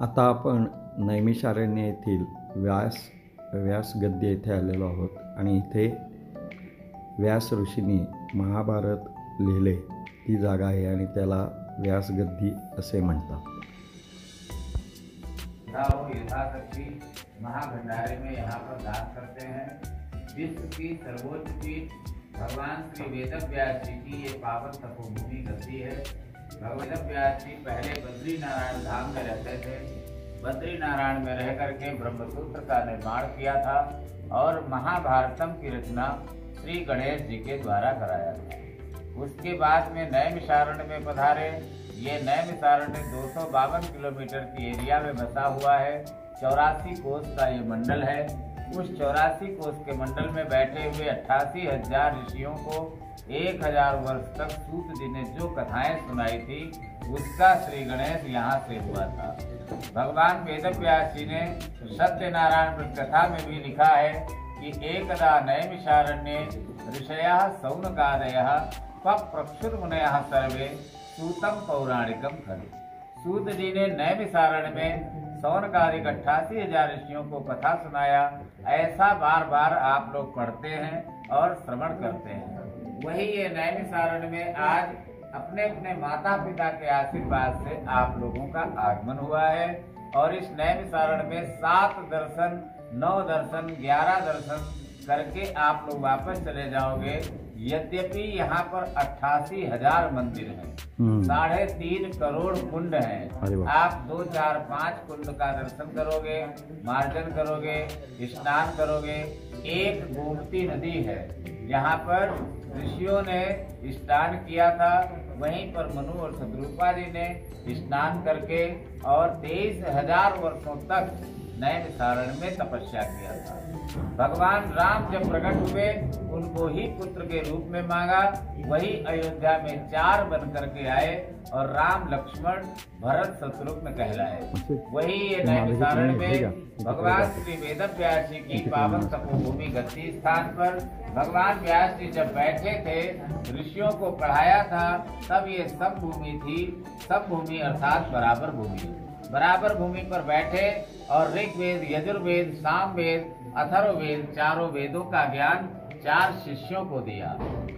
आता आपण नैमिषारण्य येथील व्यास गद्दी येथे आलेलो आहोत आणि इथे व्यास ऋषींनी महाभारत लिहिले ती जागा आहे आणि त्याला व्यास गद्दी असे म्हणतात। यथाशक्ति महाभंडारे में यहाँ पर दान करते हैं। विश्व की सर्वोच्च पीठ भगवान श्री वेदव्यास जी की ये पावन तपोभूमि गद्दी है। भगवान व्यास जी पहले बद्री नारायण धाम में रहते थे। बद्री नारायण में रह करके ब्रह्मसूत्र का निर्माण किया था और महाभारतम की रचना श्री गणेश जी के द्वारा कराया था। उसके बाद में नैमिषारण्य में पधारे। ये नैमिषारण्य 252 किलोमीटर की एरिया में बसा हुआ है। 84 कोस का ये मंडल है। उस 84 कोस के मंडल में बैठे हुए 88,000 ऋषियों को 1000 वर्ष तक सूत जी ने जो कथाएं सुनाई थी उसका श्री गणेश यहाँ से हुआ था। भगवान वेदव्यास जी ने सत्यनारायण व्रत कथा में भी लिखा है कि एकदा नैमिषारण्ये ऋषयः सौनकादयः पप्रक्षुर्मुनयः सर्वे सूतम पौराणिकम खलु। सूत जी ने नैमिषारण्य में सौनकादिक 88,000 ऋषियों को कथा सुनाया। ऐसा बार बार आप लोग पढ़ते हैं और श्रवण करते हैं। वही ये नैमिषारण्य में आज अपने अपने माता पिता के आशीर्वाद से आप लोगों का आगमन हुआ है और इस नैमिषारण्य में 7 दर्शन 9 दर्शन 11 दर्शन करके आप लोग वापस चले जाओगे। यद्यपि यहाँ पर 88,000 मंदिर हैं, 3.5 करोड़ कुंड हैं। आप 2 4 5 कुंड का दर्शन करोगे, मार्जन करोगे, स्नान करोगे। एक गोमती नदी है, यहाँ पर ऋषियों ने स्नान किया था। वहीं पर मनु और शत्रुपा जी ने स्नान करके और 23,000 वर्षों तक नैमिषारण्य में तपस्या किया था। भगवान राम जब प्रकट हुए उनको ही पुत्र के रूप में मांगा। वही अयोध्या में 4 बन करके आए और राम लक्ष्मण भरत शत्रुघ्न कहलाए। वही ये नैमिषारण्य में भगवान श्री वेदव्यास जी की पावन तपोभूमि गद्दी स्थान पर भगवान व्यास जी जब बैठे थे ऋषियों को पढ़ाया था, तब ये सब भूमि थी। सब भूमि अर्थात बराबर भूमि। बराबर भूमि पर बैठे और ऋग्वेद, यजुर्वेद, सामवेद, अथर्ववेद चारों वेदों का ज्ञान 4 शिष्यों को दिया।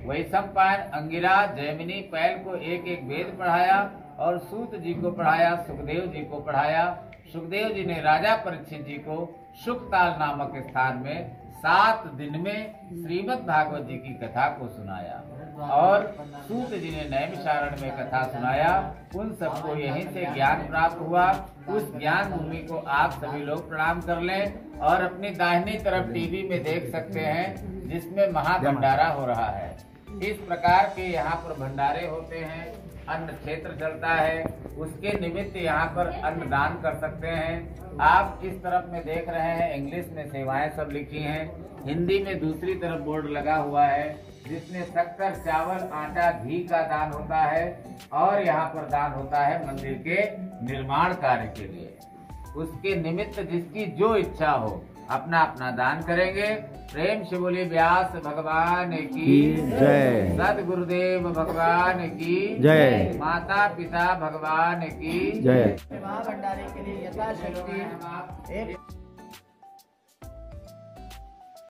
वैशंपायन, अंगिरा, जैमिनी, पैल को एक एक वेद पढ़ाया और सूत जी को पढ़ाया, सुखदेव जी को पढ़ाया। सुखदेव जी ने राजा परीक्षित जी को सुखताल नामक स्थान में 7 दिन में श्रीमद् भागवत जी की कथा को सुनाया और सूत जी ने नैमिषारण्य में कथा सुनाया। उन सबको यहीं से ज्ञान प्राप्त हुआ। उस ज्ञान भूमि को आप सभी लोग प्रणाम कर लें और अपनी दाहिनी तरफ टीवी में देख सकते हैं जिसमें महाभंडारा हो रहा है। इस प्रकार के यहाँ पर भंडारे होते हैं। अन्न क्षेत्र चलता है, उसके निमित्त यहाँ पर अन्न दान कर सकते हैं। आप इस तरफ में देख रहे हैं इंग्लिश में सेवाएं सब लिखी हैं। हिंदी में दूसरी तरफ बोर्ड लगा हुआ है जिसमें शक्कर, चावल, आटा, घी का दान होता है और यहाँ पर दान होता है मंदिर के निर्माण कार्य के लिए। उसके निमित्त जिसकी जो इच्छा हो अपना अपना दान करेंगे। प्रेम से बोलिए व्यास भगवान की जय, सदगुरुदेव भगवान की जय, माता पिता भगवान की जय। महाभंडारे के लिए यथाशक्ति